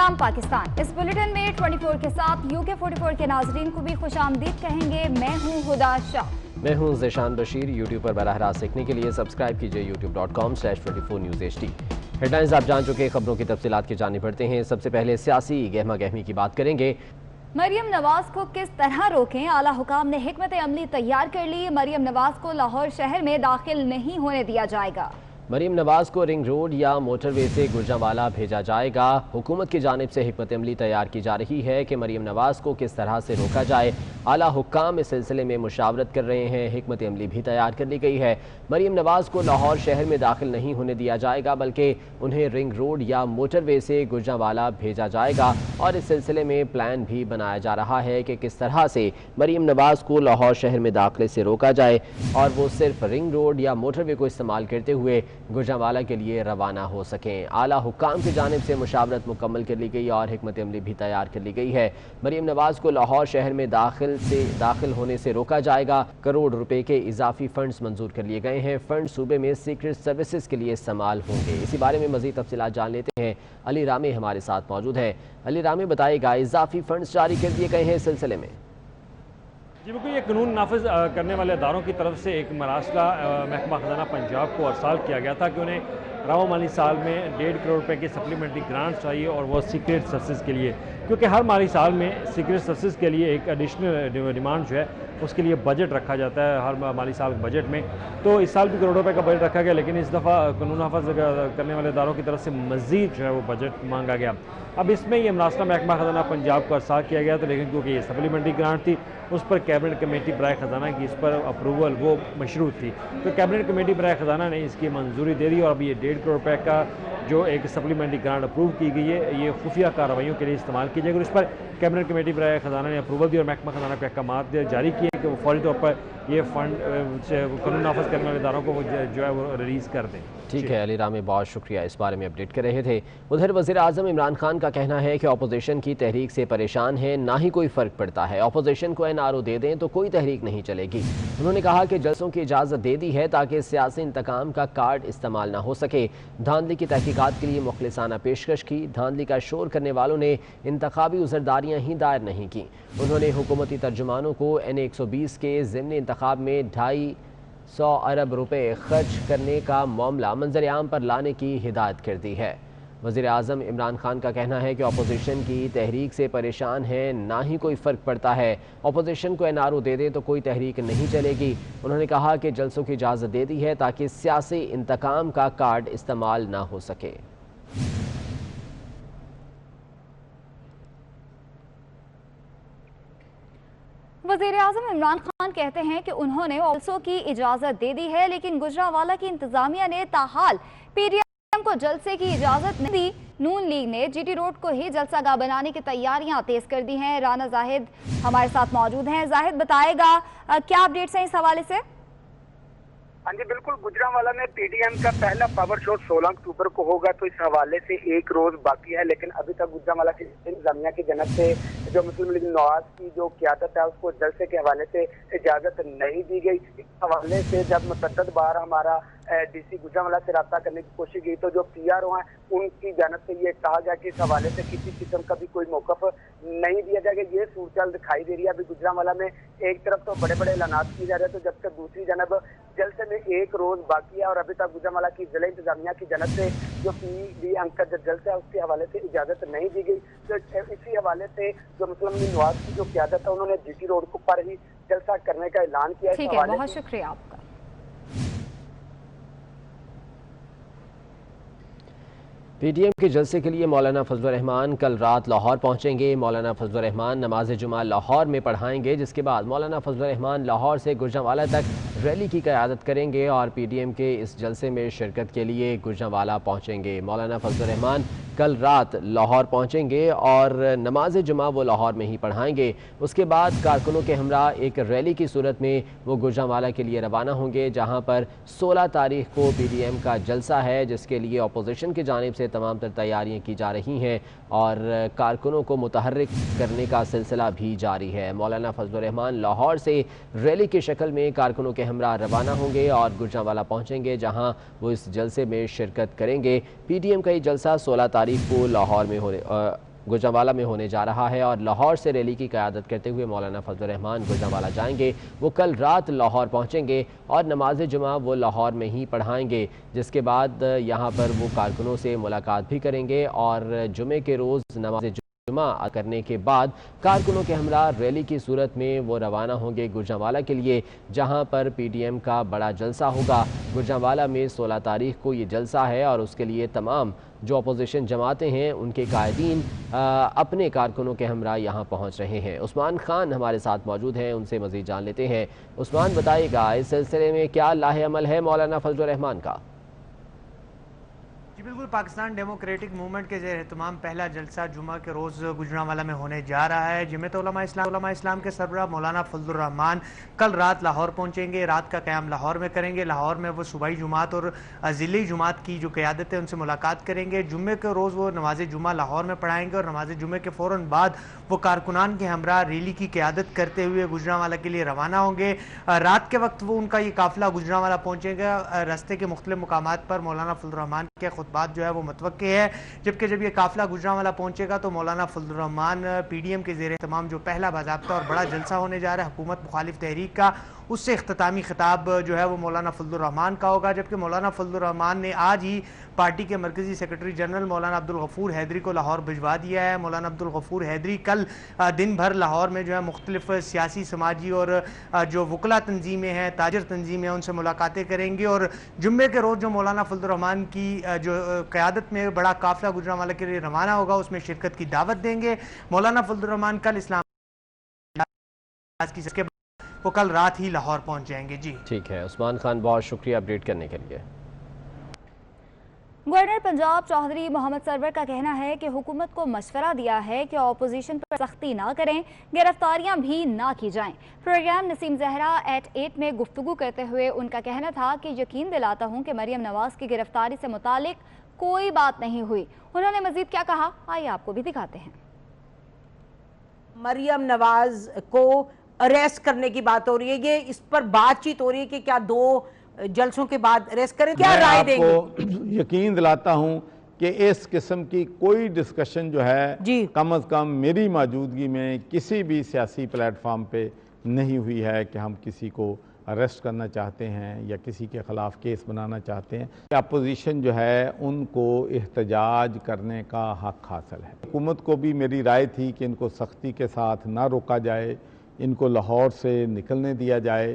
सलाम पाकिस्तान। इस बुलेटिन में 24 के साथ UK 44 के नाजरीन को भी खुशामदीद कहेंगे। मैं हूँ हुदा शाह। मैं हूँ ज़ेशान बशीर। यूट्यूब पर बराह रास्त देखने के लिए सब्सक्राइब कीजिए youtube.com/24 News HD। हेडलाइंस आप जान चुके, खबरों की तफसीलात की जानी पड़ते हैं। सबसे पहले सियासी गहमा गहमी की बात करेंगे। मरियम नवाज को किस तरह रोकें, आला हुकाम ने हिकमत अमली तैयार कर ली। मरियम नवाज को लाहौर शहर में दाखिल नहीं होने दिया जाएगा। मरियम नवाज को रिंग रोड या मोटरवे से गुजरांवाला भेजा जाएगा। हुकूमत की जानिब से हिकमत अमली तैयार की जा रही है कि मरियम नवाज को किस तरह से रोका जाए। आला हुक्काम इस सिलसिले में मुशावरत कर रहे हैं। हिकमत अमली भी तैयार कर ली गई है। मरियम नवाज को लाहौर शहर में दाखिल नहीं होने दिया जाएगा, बल्कि उन्हें रिंग रोड या मोटरवे से गुजरांवाला भेजा जाएगा। और इस सिलसिले में प्लान भी बनाया जा रहा है कि किस तरह से मरियम नवाज को लाहौर शहर में दाखिले से रोका जाए और वो सिर्फ रिंग रोड या मोटरवे को इस्तेमाल करते हुए गुजरांवाला के लिए रवाना हो सकें। आला हुक्काम की जानिब से मुशावरत मुकम्मल कर ली गई और हिकमत अमली भी तैयार कर ली गई है। मरियम नवाज को लाहौर शहर में दाखिल होने से रोका जाएगा। करोड़ रुपए के इजाफी फंड्स मंजूर कर लिए गए हैं। फंड सूबे में सीक्रेट सर्विसेज के लिए इस्तेमाल होंगे। इसी बारे में मजीद तफसीलात जान लेते हैं। अली रामी हमारे साथ मौजूद है। अली रामी, बताएगा इजाफी फंड्स जारी कर दिए गए हैं इस सिलसिले में? जी बिल्कुल, ये कानून नाफिज करने वाले अदारों की तरफ से एक मरासला महकमा खजाना पंजाब को अरसाल किया गया था कि उन्हें रवा माली साल में 1.5 करोड़ रुपए की सप्लीमेंट्री ग्रांट चाहिए, और वो सीक्रेट सर्विसेज के लिए, क्योंकि हर माली साल में सीक्रेट सर्विसेज के लिए एक एडिशनल डिमांड जो है उसके लिए बजट रखा जाता है हर माली साल बजट में। तो इस साल भी करोड़ रुपए का बजट रखा गया, लेकिन इस दफ़ा कानून नाफिज करने वाले अदारों की तरफ से मज़ीद जो है वो बजट मांगा गया। अब इसमें ये मरासला महकमा खजाना पंजाब को अरसाल किया गया था, लेकिन क्योंकि ये सप्लीमेंट्री ग्रांट थी, उस पर कैबिनेट कमेटी बराए ख़जाना की इस पर अप्रूवल वो मशरूत थी। तो कैबिनेट कमेटी बराए ख़जाना ने इसकी मंजूरी दे दी और अब ये 1.5 करोड़ रुपए का जो एक सप्लीमेंट्री ग्रांट अप्रूव की गई है, ये खुफिया कार्रवाइयों के लिए इस्तेमाल की जाएगी। और इस पर कैबिनेट कमेटी बराए ख़जाना ने अप्रूवल दी और महकमा खजाना के अहकाम जारी किए कि वो फौरी तौर पर ये फ़ंड कानून नाफिज करने वाले इदारों को जो है वो रिलीज़ कर दें। ठीक है अली रामी, बहुत शुक्रिया, इस बारे में अपडेट कर रहे थे। उधर वज़ीर आज़म इमरान खान का कहना है कि अपोजिशन की तहरीक से परेशान है, ना ही कोई फ़र्क पड़ता है। अपोजिशन को NRO दे दें तो कोई तहरीक नहीं चलेगी। उन्होंने कहा कि जलसों की इजाज़त दे दी है ताकि सियासी इंतकाम का कार्ड इस्तेमाल ना हो सके। धांधली की तहकीकात के लिए मुखलिसाना पेशकश की। धांधली का शोर करने वालों ने इंतखाबी उज़रदारियाँ ही दायर नहीं की। उन्होंने हुकूमती तर्जुमानों को NA 120 के ज़िमनी इंतखाब में 250 अरब रुपए खर्च करने का मामला मंजर आम पर लाने की हिदायत कर दी है। वज़ीर आज़म इमरान खान का कहना है कि अपोजिशन की तहरीक से परेशान है, ना ही कोई फ़र्क पड़ता है। अपोजिशन को NRO दे दें तो कोई तहरीक नहीं चलेगी। उन्होंने कहा कि जलसों की इजाज़त दे दी है ताकि सियासी इंतकाम का कार्ड इस्तेमाल ना हो सके। वज़ीर आज़म इमरान खान कहते हैं कि उन्होंने जलसों की इजाज़त दे दी है, लेकिन गुजरांवाला की इंतजामिया ने ताहाल PDM को जलसे की इजाज़त नहीं दी। नून लीग ने GT रोड को ही जलसागाह बनाने की तैयारियां तेज कर दी हैं। राना जाहिद हमारे साथ मौजूद हैं। जाहिद, बताएगा क्या अपडेट्स हैं इस हवाले से? हाँ जी बिल्कुल, गुजरांवाला में PDM का पहला पावर शो 16 अक्टूबर को होगा, तो इस हवाले से एक रोज बाकी है। लेकिन अभी तक गुजरांवाला की इंतजामिया की जनब से जो मुस्लिम लीग नवाज की जो क्यादत है उसको जलसे के हवाले से इजाजत नहीं दी गई। इस हवाले से जब मुतअद्दिद बार हमारा DC गुजरांवाला से रब्ता करने की कोशिश की तो जो PRO हैं उनकी जानब से ये कहा गया कि इस हवाले से किसी किस्म का भी कोई मौक़िफ़ नहीं दिया जाएगा। ये सूरत दिखाई दे रही है। अभी गुजरांवाला में एक तरफ तो बड़े बड़े ऐलानात किए जा रहे हैं, तो जबकि दूसरी जानब जलसे में एक रोज बाकी है और अभी तक गुजरांवाला की जिला इंतजामिया की जानब से जो PDM का जलसा है उसके हवाले से इजाजत नहीं दी गई। तो इसी हवाले से जो मुस्लिम लीग नवाज की जो क्यादत है उन्होंने GT रोड पर ही जलसा करने का ऐलान किया। ठीक है, बहुत शुक्रिया आपका। PDM के जलसे के लिए मौलाना फजलुर रहमान कल रात लाहौर पहुंचेंगे। मौलाना फजलुर रहमान नमाज जुमा लाहौर में पढ़ाएंगे, जिसके बाद मौलाना फजलुर रहमान लाहौर से गुजरांवाला तक रैली की क़यादत करेंगे और PDM के इस जलसे में शिरकत के लिए गुजरांवाला पहुंचेंगे। मौलाना फजलुर रहमान कल रात लाहौर पहुंचेंगे और नमाज जुमा वो लाहौर में ही पढ़ाएंगे। उसके बाद कारकुनों के हमरा एक रैली की सूरत में वो गुजरांवाला के लिए रवाना होंगे, जहां पर 16 तारीख को PDM का जलसा है, जिसके लिए अपोजिशन की जानिब से तमाम तर तैयारियाँ की जा रही हैं और कारकुनों को मुतहर्रिक करने का सिलसिला भी जारी है। मौलाना फजलुर रहमान लाहौर से रैली की शक्ल में कारकुनों के हमरा रवाना होंगे और गुजरांवाला पहुँचेंगे, जहाँ वो इस जलसे में शिरकत करेंगे। PDM का ये जलसा 16 तारीख को लाहौर में गुजरांवाला में होने जा रहा है और लाहौर से रैली की क़यादत करते हुए मौलाना फजल रहमान गुजरांवाला जाएंगे। वो कल रात लाहौर पहुँचेंगे और नमाज जुमा वो लाहौर में ही पढ़ाएंगे, जिसके बाद यहाँ पर वो कारकुनों से मुलाकात भी करेंगे और जुमे के रोज़ नमाज जुमा करने के बाद कारकुनों के हमरा रैली की सूरत में वो रवाना होंगे गुजरांवाला के लिए, जहां पर पीडीएम का बड़ा जलसा होगा। गुजरांवाला में 16 तारीख को ये जलसा है और उसके लिए तमाम जो अपोजिशन जमातें हैं उनके कायदीन अपने कारकुनों के हमरा यहाँ पहुँच रहे हैं। उस्मान खान हमारे साथ मौजूद हैं, उनसे मज़ीद जान लेते हैं। उस्मान, बताइएगा इस सिलसिले में क्या लाहे अमल है मौलाना फजल रहमान का? जी बिल्कुल, पाकिस्तान डेमोक्रेटिक मूवमेंट के ज़ेर एहतमाम पहला जलसा जुमा के रोज़ गुजरांवाला में होने जा रहा है। जमीयत उलमा इस्लाम के सरबराह मौलाना फजल रहमान कल रात लाहौर पहुंचेंगे, रात का क़याम लाहौर में करेंगे। लाहौर में वो सूबाई जुमात और ज़िली जुमात की जो क़यादत है उनसे मुलाकात करेंगे। जुम्मे के रोज़ वो नमाज जुमा लाहौर में पढ़ाएंगे और नमाज जुमे के फ़ौरन बाद वो कारकुनान के हमरा रैली की क़यादत करते हुए गुजरांवाला के लिए रवाना होंगे। रात के वक्त वो उनका ये काफ़िला गुजरांवाला पहुँचेगा। रस्ते के मुख्तलिफ मुकामात पर मौलाना फजल रहमान के खुतबात जो है वो मुतवक्की है, जबकि जब ये काफिला गुजरांवाला पहुंचेगा तो मौलाना फजल रहमान पीडीएम के ज़ेर तमाम जो पहला बाज़ाब्ता और बड़ा जलसा होने जा रहा है हुकूमत मुखालिफ तहरीक का, उससे इख्तितामी खिताब जो है वो मौलाना फजल रहमान का होगा। जबकि मौलाना फजल रहमान ने आज ही पार्टी के मरकजी सेक्रेटरी जनरल मौलाना अब्दुल गफूर हैदरी को लाहौर भिजवा दिया है। मौलाना अब्दुल गफूर हैदरी कल दिन भर लाहौर में जो है मुख्तलिफ सियासी, समाजी और जो वकला तंजीमें हैं, ताजर तंजीमें हैं, उनसे मुलाकातें करेंगे और जुम्मे के रोज़ जो मौलाना फजल रहमान की जो क़यादत में बड़ा काफिला गुजरांवाला के लिए रवाना होगा उसमें शिरकत की दावत देंगे। मौलाना फजल रहमान कल इस्लाम की वो कल रात ही लाहौर पहुंच जाएंगे। जी ठीक है उस्मान खान, बहुत शुक्रिया अपडेट करने के लिए। गवर्नर पंजाब चौधरी मोहम्मद सरवर का कहना है कि हुकूमत को मशवरा दिया है कि अपोजिशन पर सख्ती ना करें, गिरफ्तारियां भी ना की जाएं। प्रोग्राम नसीम जहरा @8 में गुफ्तगू करते हुए उनका कहना था कि यकीन दिलाता हूं कि मरियम नवाज की गिरफ्तारी से मुतालिक कोई बात नहीं हुई। उन्होंने मजीद क्या कहा, आइए आपको भी दिखाते हैं। मरियम नवाज को अरेस्ट करने की बात हो रही है, ये इस पर बातचीत हो रही है कि क्या 2 जलसों के बाद अरेस्ट करें, क्या राय देंगे? आपको यकीन दिलाता हूं कि इस किस्म की कोई डिस्कशन जो है कम अज़ कम मेरी मौजूदगी में किसी भी सियासी प्लेटफॉर्म पे नहीं हुई है कि हम किसी को अरेस्ट करना चाहते हैं या किसी के ख़िलाफ़ केस बनाना चाहते हैं। अपोजिशन जो है उनको एहतजाज करने का हक हासिल है। हुकूमत को भी मेरी राय थी कि इनको सख्ती के साथ ना रोका जाए, इनको लाहौर से निकलने दिया जाए,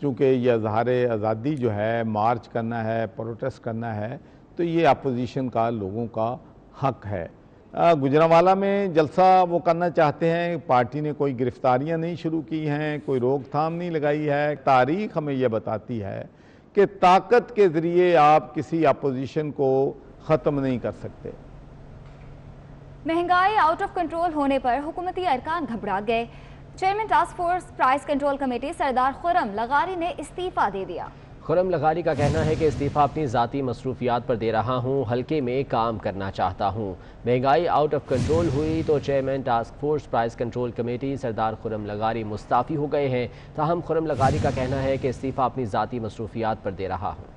क्योंकि ये इज़हार आज़ादी जो है, मार्च करना है, प्रोटेस्ट करना है, तो ये अपोजिशन का लोगों का हक है। गुजरांवाला में जलसा वो करना चाहते हैं, पार्टी ने कोई गिरफ्तारियां नहीं शुरू की हैं, कोई रोकथाम नहीं लगाई है। तारीख हमें यह बताती है कि ताकत के ज़रिए आप किसी अपोजिशन को ख़त्म नहीं कर सकते। महंगाई आउट ऑफ कंट्रोल होने पर हुकूमती अरकान घबरा गए। Chairman task force price control committee Sardar Khurram लगारी ने इस्तीफा दे दिया। खुर्रम लगारी का कहना है कि इस्तीफा अपनी ज़ाती मसरूफियात पर दे रहा हूँ, हल्के में काम करना चाहता हूँ। महंगाई आउट ऑफ कंट्रोल हुई तो chairman task force price control committee Sardar Khurram लगारी मुस्ताफ़ी हो गए हैं। ताहम खुर्रम लगारी का कहना है कि इस्तीफा अपनी ज़ाती मसरूफियात पर दे रहा हूँ।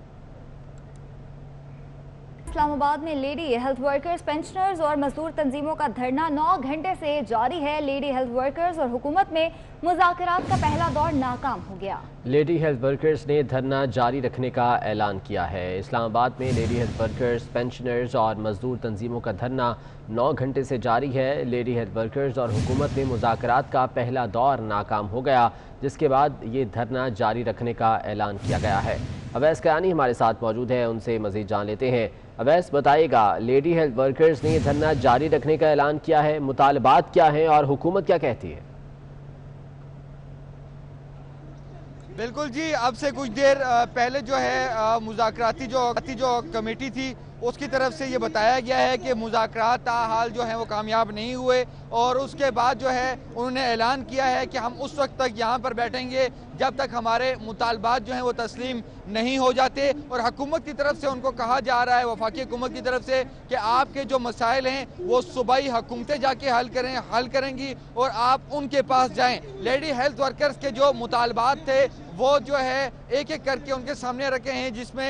इस्लामाबाद में लेडी हेल्थ वर्कर्स, पेंशनर्स और मजदूर तंजीमों का धरना 9 घंटे से जारी है। लेडी हेल्थ वर्कर्स और हुकूमत में मुज़ाकरात का पहला दौर नाकाम हो गया। लेडी हेल्थ वर्कर्स ने धरना जारी रखने का ऐलान किया है। इस्लामाबाद में लेडी हेल्थ वर्कर्स, पेंशनर्स और मजदूर तंजीमों का धरना 9 घंटे से जारी है। लेडी हेल्थ वर्कर्स और हुकूमत में मुज़ाकरात का पहला दौर नाकाम हो गया, जिसके बाद ये धरना जारी रखने का ऐलान किया गया है। अवैस कयानी हमारे साथ मौजूद है, उनसे मज़ीद जान लेते हैं। अवैस, बताइएगा, लेडी हेल्थ वर्कर्स ने धरना जारी रखने का ऐलान किया है, मुतालबात क्या हैं और हुकूमत क्या कहती है? बिल्कुल जी, अब से कुछ देर पहले जो है मुज़ाकराती जो कमेटी थी उसकी तरफ से ये बताया गया है कि मुज़ाकरात ताहाल जो है वो कामयाब नहीं हुए और उसके बाद जो है उन्होंने ऐलान किया है कि हम उस वक्त तक यहाँ पर बैठेंगे जब तक हमारे मुतालबात जो हैं वो तस्लीम नहीं हो जाते। और हुकूमत की तरफ से उनको कहा जा रहा है, वफाकी हुकूमत की तरफ से, कि आपके जो मसाइल हैं वो सूबाई हुकूमतें जाके हल करेंगी और आप उनके पास जाएं। लेडी हेल्थ वर्कर्स के जो मुतालबात थे वो जो है एक एक करके उनके सामने रखे हैं, जिसमें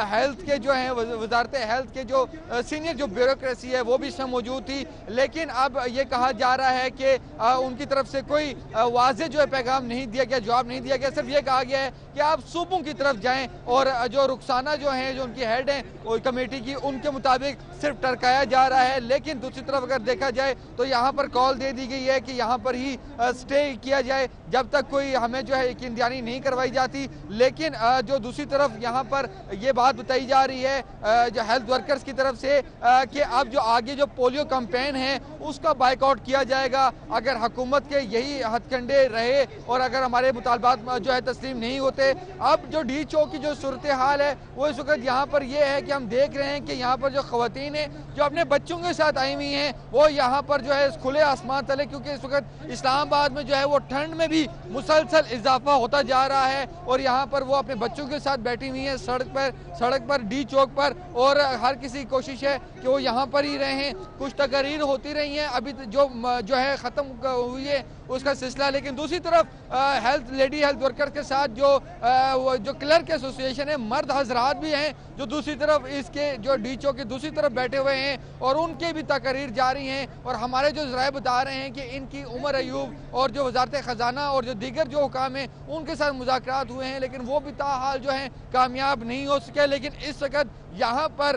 हेल्थ के जो हैं वजारत हेल्थ के जो सीनियर जो ब्यूरोक्रेसी है वो भी इसमें मौजूद थी। लेकिन अब ये कहा जा रहा है कि उनकी तरफ से कोई वाज़ेह जो है पैगाम नहीं दिया गया, जवाब नहीं दिया गया। सिर्फ ये कहा गया है कि आप सूबों की तरफ जाएं और जो रुखसाना जो हैं, जो उनकी हेड हैं और कमेटी की, उनके मुताबिक सिर्फ टरकाया जा रहा है। लेकिन दूसरी तरफ अगर देखा जाए तो यहाँ पर कॉल दे दी गई है कि यहाँ पर ही स्टे किया जाए जब तक कोई हमें जो है यकीन दहानी नहीं करवाई जाती। लेकिन जो दूसरी तरफ यहाँ पर ये बात बताई जा रही है जो हेल्थ वर्कर्स की तरफ से कि अब जो आगे जो पोलियो कैंपेन है उसका बाइकआउट किया जाएगा अगर हुकूमत के यही हथकंडे रहे और अगर हमारे मुतालबात जो है तस्लीम नहीं होते। अब जो डी चौक की जो सूरत हाल है वो इस वक्त यहाँ पर ये है कि हम देख रहे हैं कि यहाँ पर जो खवातीन है जो अपने बच्चों के साथ आई हुई हैं वो यहाँ पर जो है खुले आसमान तले, क्योंकि इस वक्त इस्लामाबाद में जो है वो ठंड में भी मुसलसल इजाफा होता जा रहा है और यहाँ पर वो अपने बच्चों के साथ बैठी हुई है सड़क पर डी चौक पर, और हर किसी की कोशिश है कि वो यहाँ पर ही रहें। कुछ तकरीर होती रही हैं अभी जो है ख़त्म हुई है उसका सिलसिला। लेकिन दूसरी तरफ लेडी हेल्थ वर्कर के साथ जो क्लर्क एसोसिएशन है, मर्द हजरात भी हैं जो दूसरी तरफ इसके जो डी चौक की दूसरी तरफ बैठे हुए हैं और उनके भी तकरीर जारी हैं। और हमारे जो ज़राए बता रहे हैं कि इनकी उमर अयूब और जो वजारत ख़जाना और जो दीगर जो हुकाम हैं उनके साथ मुज़ाकरात हुए हैं, लेकिन वो भी ताहाल जो हैं कामयाब नहीं हो सके। लेकिन इस वक्त यहाँ पर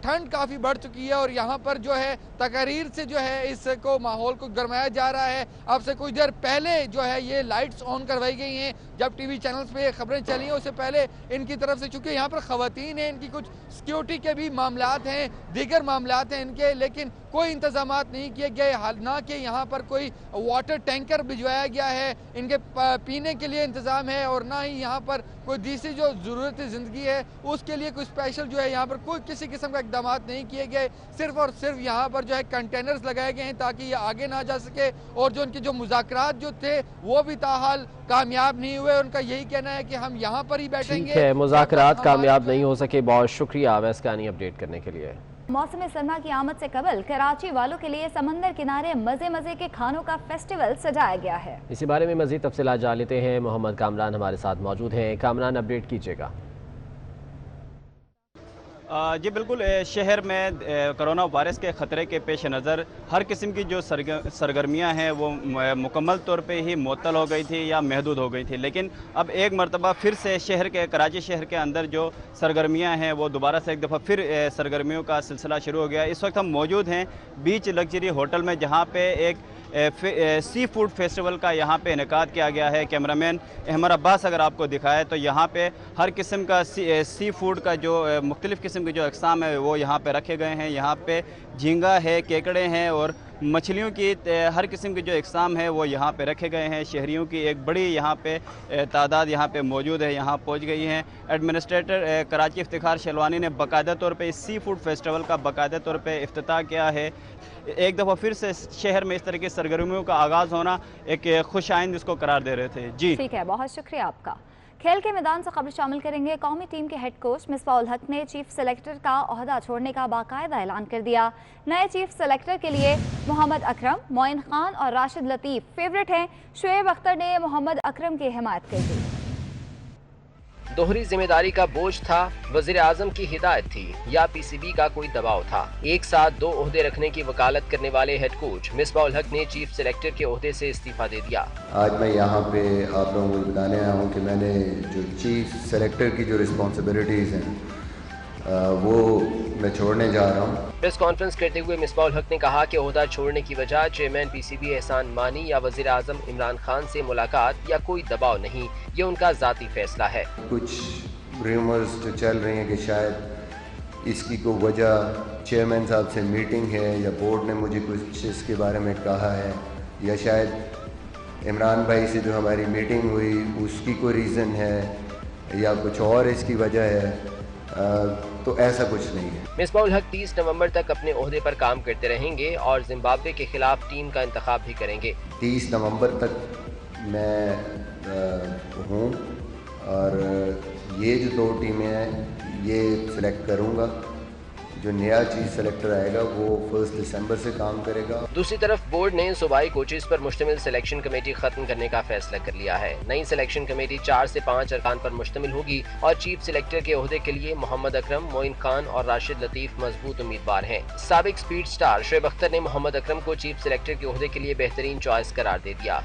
ठंड काफ़ी बढ़ चुकी है और यहाँ पर जो है तकरीर से जो है इसको माहौल को गरमाया जा रहा है। अब से कुछ देर पहले जो है ये लाइट्स ऑन करवाई गई हैं जब टीवी चैनल्स पे खबरें चली हैं, उससे पहले इनकी तरफ से, चूँकि यहाँ पर ख़वातीन हैं, इनकी कुछ सिक्योरिटी के भी मामलात हैं, दीगर मामलात हैं इनके, लेकिन कोई इंतजामात नहीं किए गए। ना कि यहाँ पर कोई वाटर टैंकर भिजवाया गया है इनके पीने के लिए इंतज़ाम है, और ना ही यहाँ पर कोई दूसरी जो ज़रूरत ज़िंदगी है उसके लिए कोई स्पेशल जो है यहाँ पर कोई किसी किस्म का इकदाम नहीं किए गए। सिर्फ और सिर्फ यहाँ पर जो है कंटेनर्स लगाए गए हैं ताकि ये आगे ना जा सके, और जो उनके जो मुज़ाकरात जो थे वो भी ताहाल कामयाब नहीं हुए। उनका यही कहना है कि हम यहाँ पर ही बैठेंगे। ठीक है, मुज़ाकरात कामयाब नहीं हो सके। बहुत शुक्रिया वैस्कानी अपडेट करने के लिए। मौसम सरमा की आमद से कबल कराची वालों के लिए समंदर किनारे मजे मजे के खानों का फेस्टिवल सजाया गया है। इसी बारे में मजीद तफसीलात जान लेते हैं। मोहम्मद कामरान हमारे साथ मौजूद हैं। कामरान, अपडेट कीजिएगा। जी बिल्कुल, शहर में कोरोना वायरस के ख़तरे के पेश नज़र हर किस्म की जो सरगर्मियाँ हैं वो मुकम्मल तौर पे ही मुअत्तल हो गई थी या महदूद हो गई थी। लेकिन अब एक मरतबा फिर से कराची शहर के अंदर जो सरगर्मियाँ हैं वो दोबारा से एक दफ़ा फिर सरगर्मियों का सिलसिला शुरू हो गया। इस वक्त हम मौजूद हैं बीच लग्जरी होटल में, जहाँ पे एक सी फूड फेस्टिवल का यहाँ पे इनेकाद किया गया है। कैमरामैन अहमद अब्बास अगर आपको दिखाए तो यहाँ पे हर किस्म का सी फूड का जो मुख्तलिफ़ किस्म के जो अक़साम है वो यहाँ पे रखे गए हैं। यहाँ पे झींगा है, केकड़े हैं और मछलियों की हर किस्म के जो अक़साम है वो यहाँ पे रखे गए हैं। शहरियों की एक बड़ी यहाँ पे तादाद यहाँ पे मौजूद है, यहाँ पहुँच गई हैं। एडमिनिस्ट्रेटर कराची इफ्तिखार शेलवानी ने बाकायदा तौर पे इस सी फूड फेस्टिवल का बाकायदा तौर पे इफ्तिताह किया है। एक दफ़ा फिर से शहर में इस तरह की सरगर्मियों का आगाज़ होना एक खुश आइंद इसको करार दे रहे थे। जी ठीक है, बहुत शुक्रिया आपका। खेल के मैदान से खबर शामिल करेंगे। कौमी टीम के हेड कोच मिसबाह उल हक ने चीफ सेलेक्टर का ओहदा छोड़ने का बाकायदा ऐलान कर दिया। नए चीफ सेलेक्टर के लिए मोहम्मद अकरम, मोइन खान और राशिद लतीफ़ फेवरेट हैं। शुएब अख्तर ने मोहम्मद अकरम की हिमायत कर दी। दोहरी जिम्मेदारी का बोझ था, वज़ीर आज़म की हिदायत थी या पीसीबी का कोई दबाव था? एक साथ दो ओहदे रखने की वकालत करने वाले हेड कोच मिसबाह उल हक ने चीफ सेलेक्टर के ओहदे से इस्तीफा दे दिया। आज मैं यहाँ पे आप लोगों को बताने आया हूँ कि मैंने जो चीफ सेलेक्टर की जो रिस्पॉन्सिबिलिटीज़ हैं वो मैं छोड़ने जा रहा हूँ। प्रेस कॉन्फ्रेंस करते हुए मिसबाह उल हक ने कहा कि ओहदा छोड़ने की वजह चेयरमैन पीसीबी एहसान मानी या वज़ीर आज़म इमरान खान से मुलाकात या कोई दबाव नहीं, ये उनका ज़ाती फैसला है। कुछ रूमर्स जो चल रही हैं कि शायद इसकी कोई वजह चेयरमैन साहब से मीटिंग है या बोर्ड ने मुझे कुछ इसके बारे में कहा है, या शायद इमरान भाई से जो हमारी मीटिंग हुई उसकी कोई रीज़न है, या कुछ और इसकी वजह है। तो ऐसा कुछ नहीं है। मिसबाह उल हक 30 नवंबर तक अपने ओहदे पर काम करते रहेंगे और जिम्बाब्वे के खिलाफ टीम का इंतखाब भी करेंगे। 30 नवंबर तक मैं हूँ और ये जो दो टीमें हैं ये सिलेक्ट करूँगा जो नया चीफ सेलेक्टर आएगा वो 1 दिसंबर से काम करेगा। दूसरी तरफ बोर्ड ने सूबाई कोचेस पर मुश्तमिल सिलेक्शन कमेटी खत्म करने का फैसला कर लिया है। नई सिलेक्शन कमेटी 4 से 5 अरकान पर मुश्तमिल होगी और चीफ सेलेक्टर के ओहदे के लिए मोहम्मद अकरम, मोइन खान और राशिद लतीफ मजबूत उम्मीदवार हैं। साबिक स्पीड स्टार शोएब अख्तर ने मोहम्मद अकरम को चीफ सेलेक्टर के ओहदे के लिए बेहतरीन चॉइस करार दे दिया।